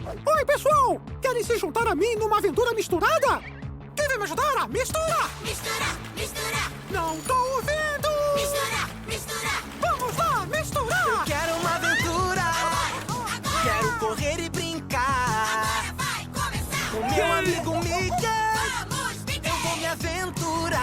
Oi, pessoal! Querem se juntar a mim numa aventura misturada? Quem vai me ajudar a misturar? Misturar, misturar, Não tô ouvindo! misturar, misturar. Vamos lá, misturar! Quero uma aventura. Quero correr e brincar. Agora vai começar. Com meu amigo Mickey, Vamos, Mickey. eu vou me aventurar.